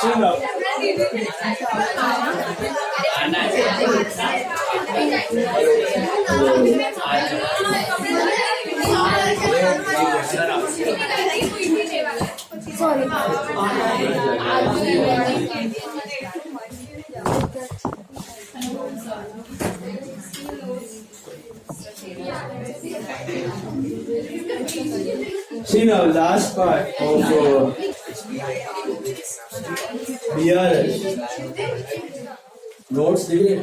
Sit down. See now, last part of BRS. Notes दिए?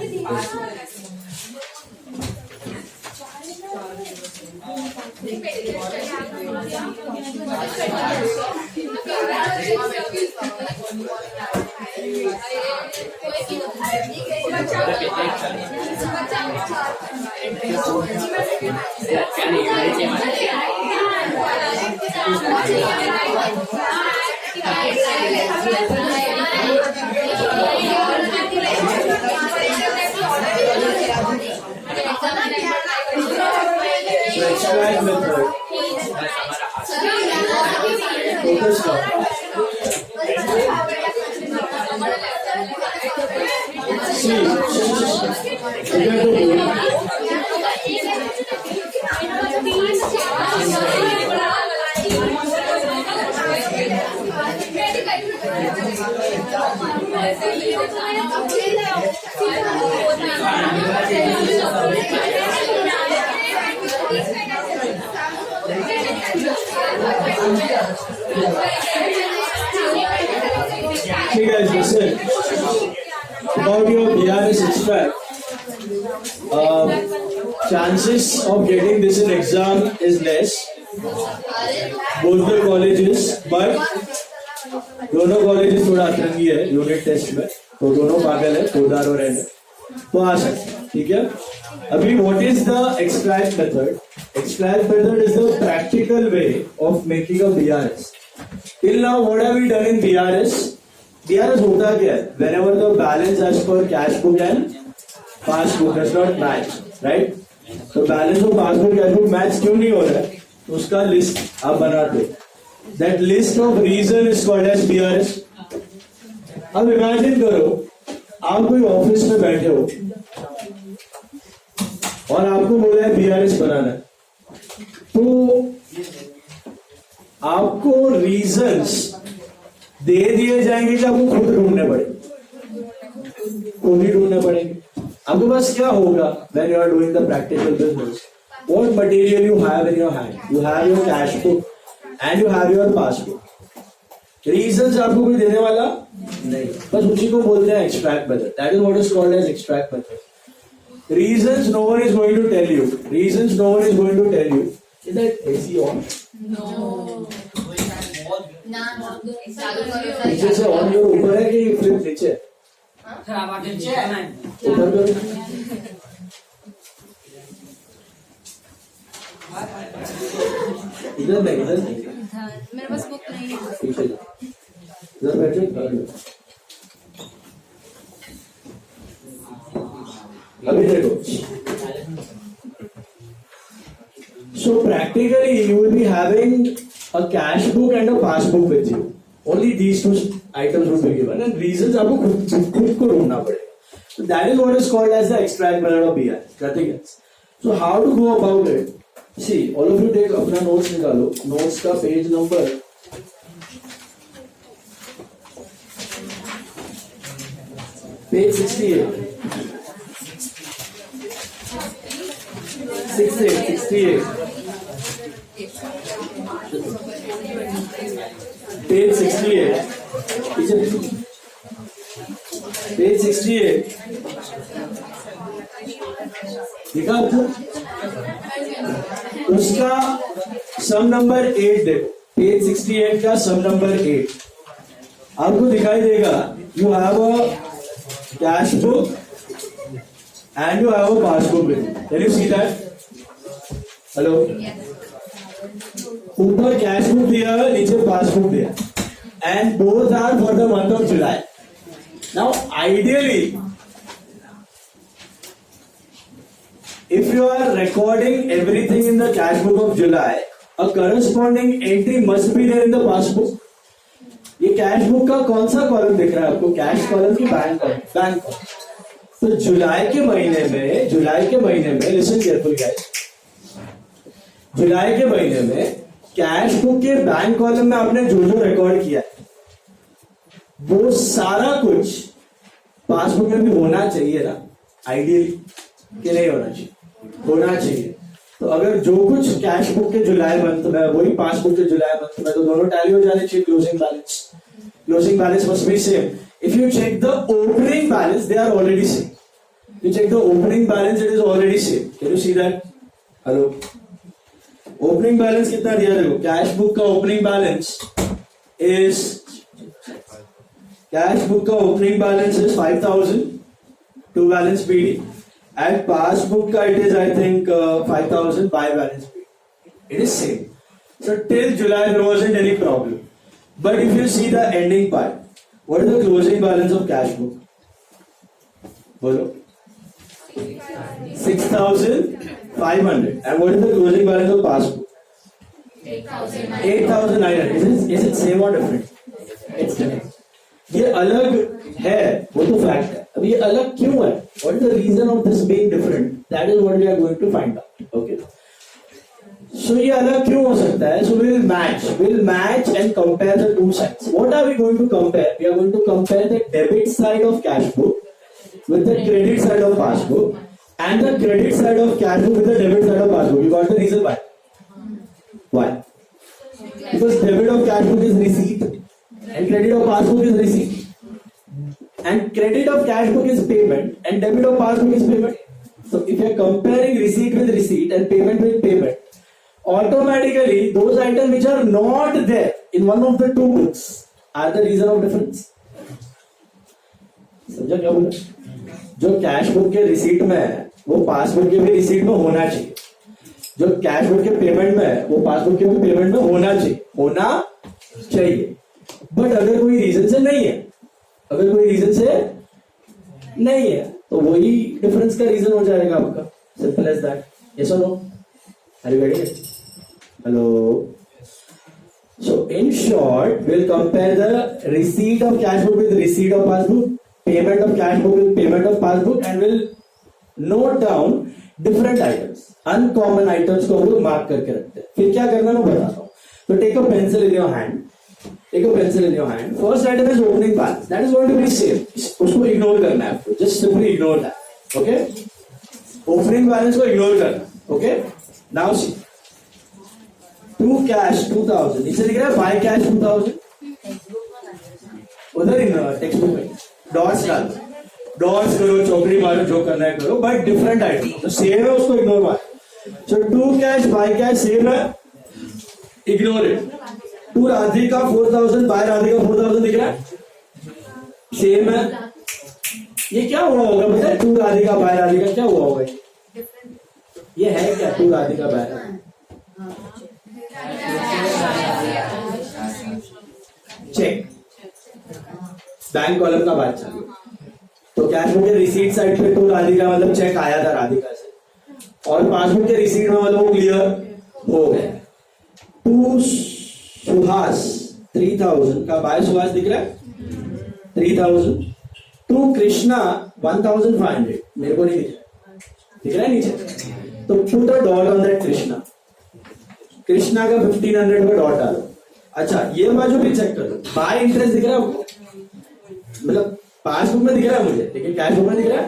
Extract method. Focus now. See, hey guys, listen. About your BRS extract, chances of getting this in exam is less. Both the colleges, but दोनों colleges थोड़ा अतरंगी है unit test में, तो दोनों पागल है, पोदार और एंड, तो आ सकते, ठीक है? अभी what is the extract method? Extract method is the practical way of making a BRS. Till now, what have we done in BRS? BRS होता क्या है? Whenever the balance as per cash book and passbook does not match, right? तो balance और passbook cash book match क्यों नहीं हो रहा है? तो उसका list आप बनाते हो. That list of reason is called as BRS. अब imagine करो, आप कोई ऑफिस में बैठे हो और आपको बोला है BRS बनाना है, तो आपको रीजंस दे दिए जाएंगे कि आपको खुद ढूंढने पड़ेंगे, खुद ही ढूंढने पड़ेंगे. आपके पास क्या होगा when you are doing the practical business? What material you have in your hand? You have your cash book and you have your passbook. Reasons आपको कोई देने वाला नहीं, बस उसी को बोलते हैं extract method. That is what is called as extract method. Reasons no one is going to tell you. Reasons no one is going to tell you. Is that AC on? No. नीचे से on जो ऊपर है कि flip नीचे? ऊपर करो. इधर नहीं, इधर नहीं. मेरे पास बुक नहीं है. पीछे इधर बैठे. अभी देखो. So practically you will be having a cash book and a passbook with you. Only these two items will be given and reasons आपको खुद को ढूंढना पड़ेगा. So that is what is called as the extract method of BRS. Nothing else. So how to go about it? See, all of you take अपना notes निकालो. Notes का page number page 68. 68. Page 68. Page 68. देखा आपको? उसका सम number 8 देखो. Page 68 का सम number 8 आपको दिखाई देगा. You have a cash book and you have a passbook with you. Can you see that? Hello? ऊपर कैश बुक दिया है, नीचे पासबुक दिया, and both are for the month of July. Now, ideally, if you are recording everything in the cash book of July, a corresponding entry must be there in the passbook. ये cash book का कौन सा column दिख रहा है आपको? Cash column की bank column? Bank column. तो जुलाई के महीने में लिसन केयरफुल गाइस, जुलाई के महीने में कैश बुक के बैंक कॉलम में आपने जो जो रिकॉर्ड किया है वो सारा कुछ पासबुक में भी होना चाहिए ना, आइडियली कि नहीं होना चाहिए? होना चाहिए। तो अगर जो कुछ कैश बुक के जुलाई मंथ में वही पासबुक के जुलाई मंथ में, तो दोनों टैली हो जाने चाहिए। Closing balance must be same. If you check the opening balance, they are already same. You check the opening balance, it is already same. Can you see that? Hello. Opening balance कितना दिया देखो? Cash book का opening balance is 5,000 to balance PD and passbook का it is I think 5,000 by balance PD. It is same. So till July there wasn't any problem. But if you see the ending part, what is the closing balance of cash book? बोलो. 6,500. And what is the closing balance of passbook? 8,900. Is it same or different? It's different. ये अलग है, वो तो fact है. अब ये अलग क्यों है? What is the reason of this being different? That is what we are going to find out. Okay. So ये अलग क्यों हो सकता है? So we'll match and compare the two sides. What are we going to compare? We are going to compare the debit side of cash book with the credit side of passbook, and the credit side of cash book with the debit side of passbook. You got the reason why? Why? Because debit of cash book is receipt and credit of passbook is receipt, and credit of cash book is payment and debit of passbook is payment. So if you are comparing receipt with receipt and payment with payment, automatically those items which are not there in one of the two books are the reason of difference. समझा क्या बोला? जो cash book के receipt में है वो passbook के भी रिसीट में होना चाहिए. जो कैश बुक के पेमेंट में है वो पासबुक के भी पेमेंट में होना चाहिए. बट अगर कोई रीजन से नहीं है तो वही डिफरेंस का रीजन हो जाएगा आपका. Simple as that. यस और no? Are you getting it? Hello. So in short, we'll compare the receipt of cash book with receipt of passbook, payment of cash book with payment of passbook, and we'll note down different items, uncommon items को हम लोग mark करके रखते हैं. फिर क्या करना मैं बताता हूँ. So take a pencil in your hand. First item is opening balance. That is going to be same. उसको ignore करना है. Just simply ignore that. Okay? Opening balance को ignore करना. Okay? Now see. To cash 2,000 नीचे दिख रहा है. By cash 2,000 उधर इन टेक्स्ट बुक में डॉट्स करो, चौकड़ी मारो, जो करना है करो, बट डिफरेंट आइटम. तो सेम है उसको इग्नोर मारो. So to cash by cash same है, ignore it. To Radhika 4,000 by Radhika 4,000 दिख रहा है, सेम है. ये क्या हुआ होगा बेटा? टू राधिका बाय राधिका क्या हुआ होगा? ये है क्या? To Radhika by Radhika cheque. Bank column का बात चालू. तो कैश बुक के रिसीट साइड पे टू राधिका मतलब चेक आया था राधिका से, और पासबुक के रिसीट में मतलब वो क्लियर हो गया. टू सुहास 3,000 का बाय सुहास दिख रहा है 3,000. टू कृष्णा 1,500 मेरे को नहीं दिख रहा है नीचे. तो put a dot on that Krishna का 1,500 का डॉट डालो. अच्छा ये बाजू भी चेक करो. बाय इंटरेस्ट दिख रहा है आपको? मतलब पासबुक में दिख रहा है मुझे, लेकिन कैश बुक में दिख रहा है.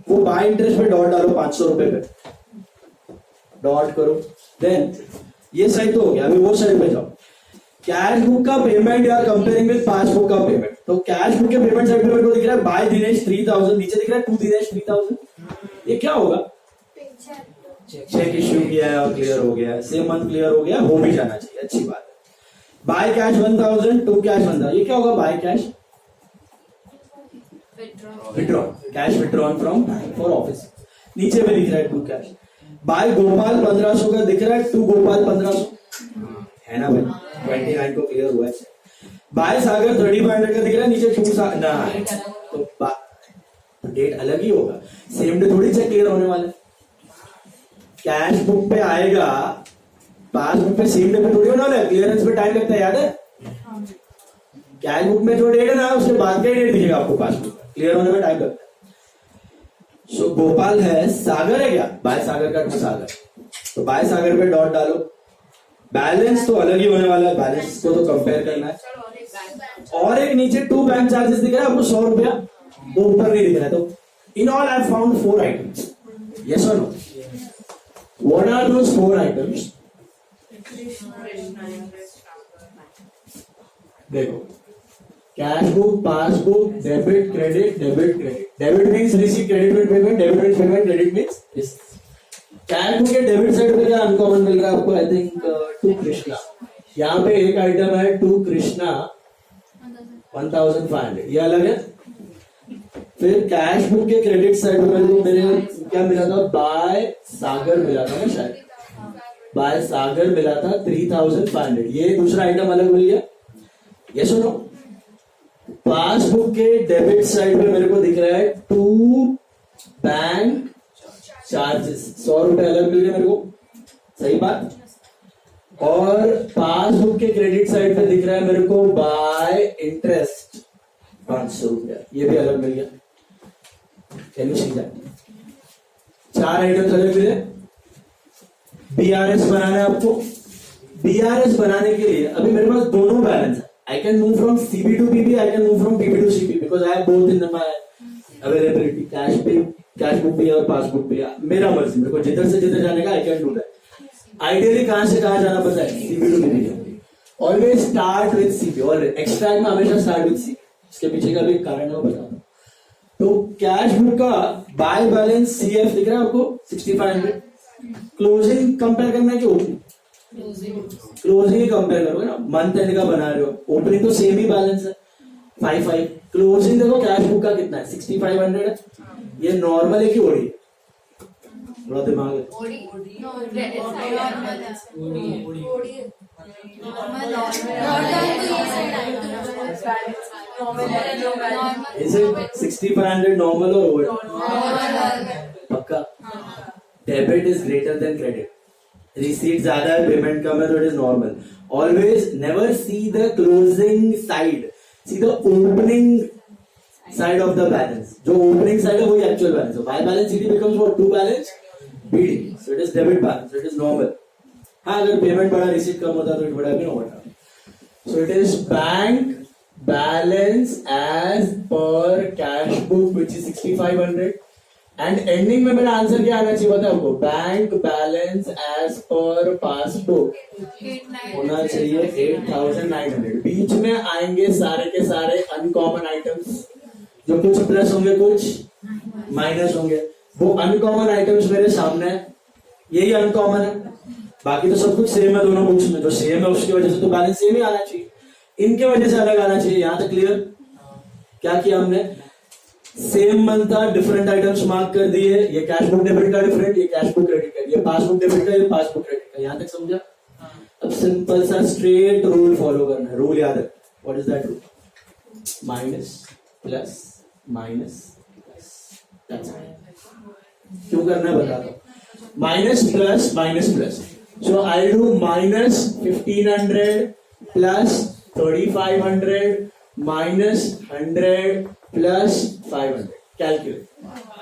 वो बाय इंटरेस्ट पे डॉट डालो 500 रुपए पे डॉट करो. देन ये साइड तो हो गया. अभी वो साइड पे जाओ. कैश बुक का पेमेंट या कंपेयरिंग विद पासबुक का पेमेंट. तो कैश बुक के पेमेंट साइड पे मेरे को दिख रहा है बाय दिनेश 3,000, नीचे दिख रहा है टू दिनेश 3,000. ये क्या होगा? चेक इश्यू किया है और क्लियर हो गया है. सेम मंथ क्लियर हो गया, हो भी जाना चाहिए, अच्छी बात है. By cash 1,000 to cash 1,000. ये क्या होगा? By cash withdraw, cash withdrawn from for office. नीचे में दिख रहा है टू कैश. बाय गोपाल 1,500 का दिख रहा है टू गोपाल 1,500 है ना भाई. 29 को क्लियर हुआ है. बाय सागर 3,500 का दिख रहा है नीचे टू ना, तो डेट अलग ही होगा. सेम डे थोड़ी चेक क्लियर होने वाला है. कैश बुक पे आएगा, पासबुक पे सेम डे पे थोड़ी होने वाला है. क्लियरेंस पे टाइम लगता है, याद है? कैश बुक में जो डेट है ना उसके बाद का डेट दिखेगा आपको पासबुक। क्लियर होने में टाइम लगता है। सो गोपाल है, सागर है क्या, बाय सागर का टू सागर, तो बाय सागर पे डॉट डालो। बैलेंस तो अलग ही होने वाला है, बैलेंस को तो कंपेयर करना है। और एक नीचे 2 बैंक चार्जेस दिख रहा है आपको 100 रुपया, वो ऊपर नहीं दिख रहा है। तो in all I found 4 items, yes और no? What are those 4 items? देखो, cash book, passbook, debit credit, debit credit. Debit means receipt, credit means payment, debit means payment, credit means receipt. Cash book के debit side पे क्या uncommon मिल रहा है आपको? I think to Krishna. यहाँ पे एक आइटम है टू कृष्णा 1500, ये अलग है। फिर कैश बुक के क्रेडिट साइड पे मेरे क्या मिला था? बाय सागर मिला था ना शायद, बाय सागर मिला था 3500, ये दूसरा आइटम अलग मिल गया, ये सुनो। पासबुक के डेबिट साइड पे मेरे को दिख रहा है 2 बैंक चार्जेस, 100 रुपए अलग मिल गए मेरे को, सही बात। और पासबुक के क्रेडिट साइड पे दिख रहा है मेरे को बाय इंटरेस्ट 500 रुपया, ये भी अलग मिल गया। Can you see that? 4 items अलग मिले। बीआरएस बनाना है आपको। बीआरएस बनाने के लिए अभी मेरे पास दोनों बैलेंस है। I can move from CB to PB, I can move from PB to CB because I have both in my availability. Cash book भी है और पासबुक भी है, मेरा मर्जी, मेरे को जिधर से जिधर जाने का I can do that. Ideally कहां से कहां जाना पड़ता है? CB to PB। Always start with CB, always extract में हमेशा स्टार्ट विद CB। इसके पीछे का भी कारण है वो बता दो। तो कैश बुक का बाय बैलेंस CF दिख रहा है आपको 6500। क्लोजिंग कंपेयर करना है कि ओपनिंग? क्लोजिंग ही कंपेयर करोगे ना, मंथ एंड का बना रहे हो। ओपनिंग तो सेम ही बैलेंस है 55। क्लोजिंग देखो कैश बुक का कितना है 6500 है। ये नॉर्मल है कि ओडी? थोड़ा दिमाग है। इसे 6500 नॉर्मल और ओडी पक्का? Debit is greater than credit, receipt ज्यादा है, पेमेंट कम है, तो it is normal. Always never see the closing side, see the opening side of the balance. जो ओपनिंग साइड है वही एक्चुअल बैलेंस है। By balance CD becomes what? To balance BD, so it is debit balance, it is normal. हाँ, अगर payment बड़ा receipt कम होता तो it would have been over. So it is bank balance as per cash book which is 6500 and ending में मेरा answer क्या आना चाहिए पता है आपको? Bank balance as per passbook होना चाहिए 8900। बीच में आएंगे सारे के सारे अनकॉमन आइटम्स, जो कुछ प्लस होंगे कुछ माइनस होंगे। वो अनकॉमन आइटम्स मेरे सामने है, यही अनकॉमन है, बाकी तो सब कुछ सेम है दोनों बुक्स में। जो सेम है उसकी वजह से तो बैलेंस सेम ही आना चाहिए, इनके वजह से अलग आना चाहिए। यहां तक क्लियर? क्या किया हमने? सेम मंथ था, डिफरेंट आइटम्स मार्क कर दिए। ये कैश बुक डेबिट का डिफरेंट, ये कैश बुक क्रेडिट का, ये पासबुक डेबिट का, ये पासबुक क्रेडिट का। यहां तक समझा? अब सिंपल सा स्ट्रेट रूल फॉलो करना है। रूल याद है? What is that rule? Minus plus minus plus. क्यों करना है बता दो। Minus plus minus plus, so I do minus 1500 plus 3500 minus 100 plus 500. Calculate.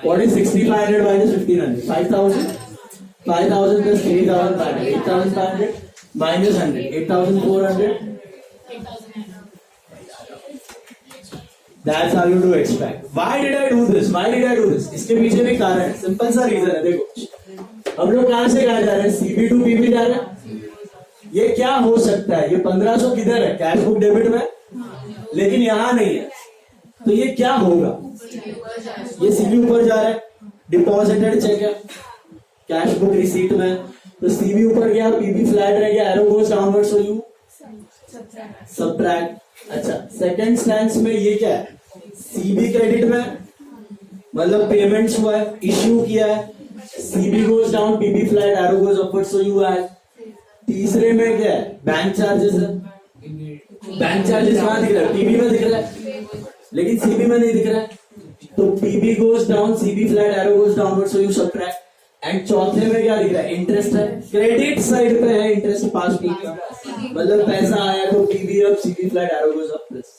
What is 6500 minus 1500? 5000. 5000 plus 3500. 8500 minus 100. 8400. That's how you do extract. Why did I do this? Why did I do this? इसके पीछे भी कारण है, simple सा reason है। देखो, हम लोग कहां से कहां जा रहे हैं? CB to PB जा रहे हैं। ये क्या हो सकता है? ये 1500 किधर है? कैश बुक डेबिट में, लेकिन यहां नहीं है, तो ये क्या होगा? ये सीबी ऊपर जा रहा है, डिपॉजिटेड चेक है, कैश बुक रिसीट में, तो सीबी ऊपर गया, पीबी फ्लैट रह गया, arrow goes downward, so you subtract. अच्छा, सेकंड स्टैंस में ये क्या है? सीबी क्रेडिट में, मतलब पेमेंट्स हुआ है, इश्यू किया है, CB goes down, PB flat, arrow goes upward, so you add. तीसरे में क्या है? बैंक चार्जेस है। बैंक चार्जेस कहां दिख रहा है? पीबी में दिख रहा है, लेकिन सीबी में नहीं दिख रहा है, तो PB goes down, CB flat, arrow goes downward, so you subtract. And चौथे में क्या दिख रहा है? इंटरेस्ट है, क्रेडिट साइड पे है इंटरेस्ट, पास पी का, मतलब पैसा आया तो PB up, CB flat, arrow goes up plus.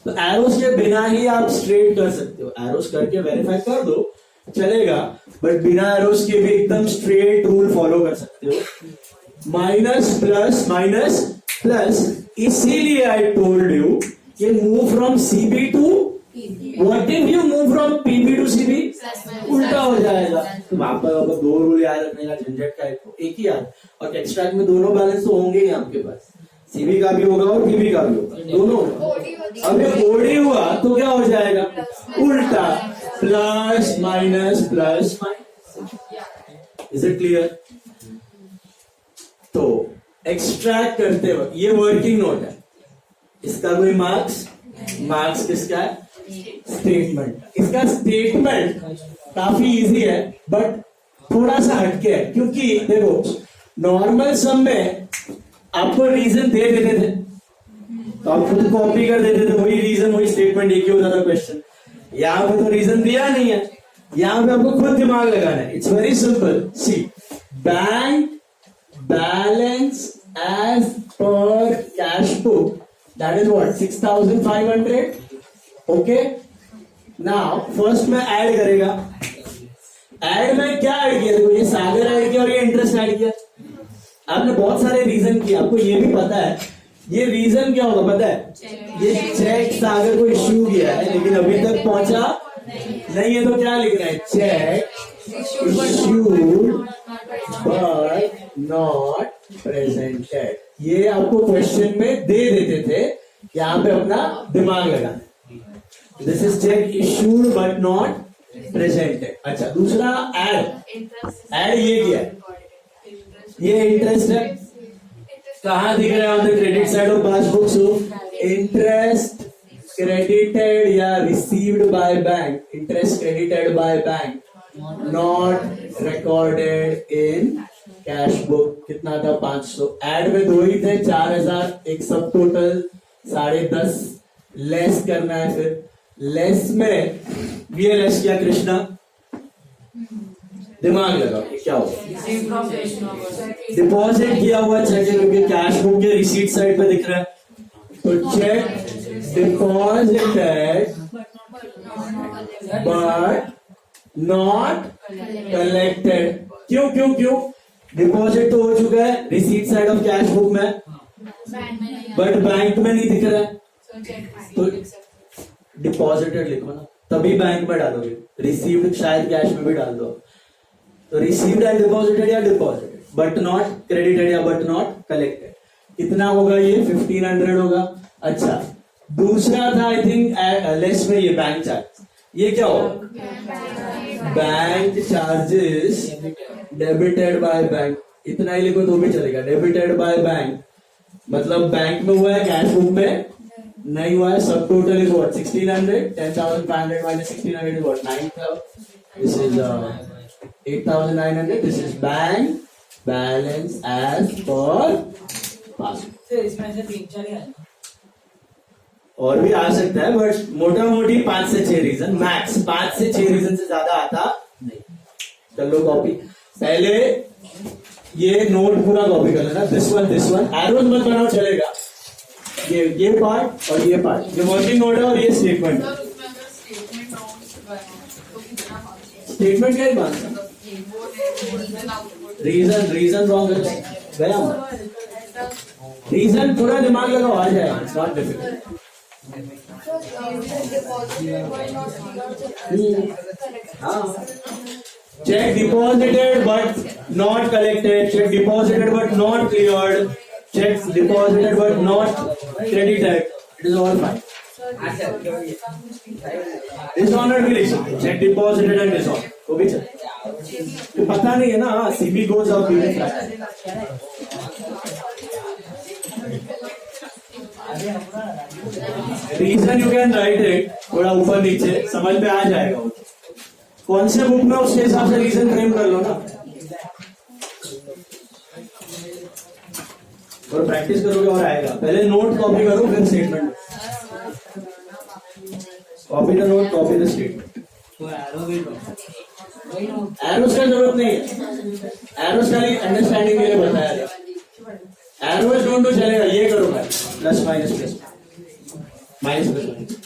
तो एरोस के बिना ही आप स्ट्रेट कर सकते हो, एरोस करके वेरीफाई कर दो चलेगा, बट बिना एरोस के भी एकदम स्ट्रेट रूल फॉलो कर सकते हो। माइनस प्लस, इसीलिए आई टोल्ड यू कि move from CB to, what if you move from PB to CB, उल्टा हो जाएगा। तो वहां पर दो रूल याद रखने का झंझट का एक ही याद, और एक्सट्रैक्ट में दोनों बैलेंस तो होंगे ही आपके पास, सीबी का भी होगा और पीबी का भी होगा, दोनों। अब ये ओडी हुआ तो क्या हो जाएगा, उल्टा, plus minus plus minus. Is it clear? तो एक्सट्रैक्ट करते वक्त ये वर्किंग नोट है, इसका कोई मार्क्स किसका है, स्टेटमेंट। इसका स्टेटमेंट काफी इजी है बट थोड़ा सा हटके है, क्योंकि देखो नॉर्मल सम में आपको रीजन दे देते थे तो आप खुद कॉपी कर देते थे, वही रीजन वही स्टेटमेंट एक ही होता था क्वेश्चन। यहाँ पे तो रीजन दिया नहीं है, यहाँ पे आपको खुद दिमाग लगाना है। It's very simple, see bank balance as per cash book, that is what 6500। Okay, now first में ऐड करेगा, ऐड में क्या ऐड किया, देखो ये सागर ऐड किया और ये इंटरेस्ट ऐड किया। आपने बहुत सारे रीजन किए, आपको ये भी पता है ये रीजन क्या होगा पता है, ये चेक सागर को इश्यू किया है लेकिन अभी तक पहुंचा नहीं है, तो क्या लिख रहा है, check issued but not presented. ये आपको क्वेश्चन में दे देते थे, यहाँ पे अपना दिमाग लगाना। This is check issued but not presented. अच्छा, दूसरा ऐड ये किया, ये इंटरेस्ट है, कहां दिख रहा है, on the credit side of passbook. So interest credited या received by bank, interest credited by bank, not recorded in cash book. कितना था, 500। ऐड में दो ही थे, 4000, एक सब टोटल 10.5, लेस करना है। फिर लेस में ये लेस किया कृष्णा, दिमाग लगाओ क्या होगा, डिपॉजिट किया हुआ चेक है क्योंकि कैश बुक के रिसीट साइड पे दिख रहा है, तो check deposited but not collected. क्यों क्यों क्यों, डिपॉजिट तो हो चुका है receipt side of cash book में, बट बैंक में नहीं दिख रहा है, तो डिपॉजिटेड लिखो ना, तभी बैंक में डालोगे। रिसीव्ड शायद कैश में भी डाल दो, तो रिसीव्ड एंड डिपॉजिटेड या डिपॉजिटेड बट नॉट क्रेडिटेड या बट नॉट कलेक्टेड। कितना होगा ये, 1500 होगा। अच्छा, दूसरा था आई थिंक लेस में ये बैंक चार्ज, ये क्या होगा, bank charges debited by bank, इतना ही लिखो तो भी चलेगा। डेबिटेड बाय बैंक मतलब बैंक में हुआ है, कैश बुक में नहीं हुआ है। सब total is what, 1600, 10,500 minus 1600 is what, 9,000. This is 8,900. This is bank balance as per passbook. इसमें से 3-4 ही आए। और भी आ सकता है बट मोटा मोटी 5 से 6 रीजन मैक्स, 5 से 6 रीजन से ज्यादा आता नहीं। कर लो कॉपी, पहले ये नोट पूरा कॉपी कर लेना, दिस वन एरोज मत बनाओ चलेगा, ये पार्ट और ये पार्ट, ये वर्किंग नोट है और ये स्टेटमेंट है। स्टेटमेंट क्या ही बात है, रीजन रॉन्ग गया, रीजन थोड़ा दिमाग लगाओ आ जाएगा, इट्स नॉट डिफिकल्ट। हाँ, check deposited but not collected, check deposited but not cleared, check deposited but not credited, it is all fine. Dishonoured भी लिख सकते, चेक डिपॉजिटेड एंड डिसऑनर्ड वो भी चले, तो पता नहीं है ना, सीबी गोज और PB flat. Reason you can write it थोड़ा ऊपर नीचे, समझ में आ जाएगा कौन से बुक में, उसके हिसाब से रीजन फ्रेम कर लो ना, और प्रैक्टिस करोगे और आएगा। पहले नोट कॉपी करो फिर statement, copy the note copy the statement. Arrows का जरूरत नहीं है, एरोस खाली अंडरस्टैंडिंग के लिए बताया था। एरोस डोंट डू चलेगा, ये करो प्लस माइनस प्लस। माइनस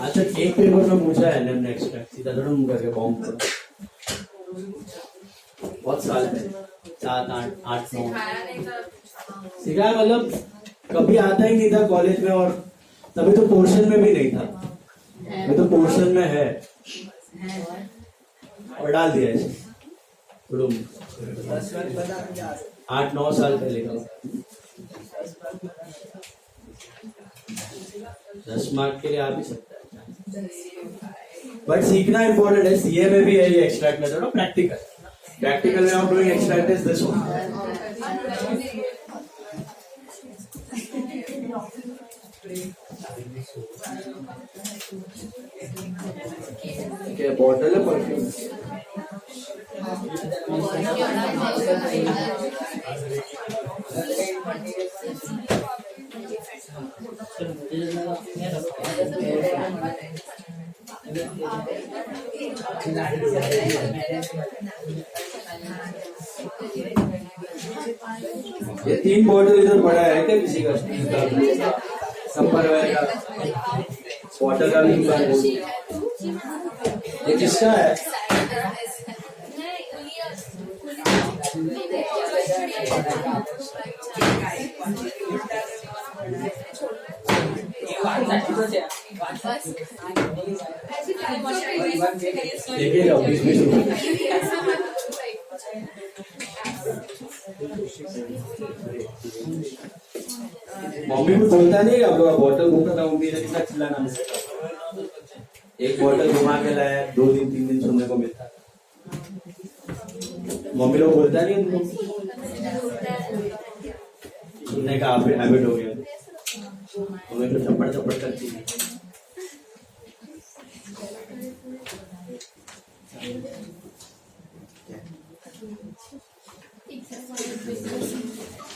अच्छा एक पेपर में पूछा है एनएम नेक्स्ट सीधा थोड़ा मुंह करके बॉम्ब करो बहुत साल पहले 7 8 8 9 सिखाया मतलब कभी आता ही नहीं था कॉलेज में और तभी तो पोर्शन में भी नहीं था अभी तो पोर्शन में है और डाल दिया इसे 8 9 साल पहले का 10 मार्क के लिए आ भी सकता है बट सीखना इंपॉर्टेंट है सीए में भी है ये एक्सट्रैक्ट मेथड और प्रैक्टिकल में आप doing extract is this one क्या बॉटल है परफ्यूम ये 3 बॉटल इधर पड़ा है क्या किसी का संपर्क का बॉटल का भी दुकान ये किसका है लेके जाओ 20 रुपए मम्मी को बोलता नहीं आप लोग बॉटल घूमता था मम्मी ने कितना चिल्लाना एक बॉटल घुमा के लाया 2 दिन 3 दिन सुनने को मिलता मम्मी लोग बोलता नहीं उनको सुनने का हैबिट हो गया मम्मी तो चप्पड़ चप्पड़ करती है ठीक है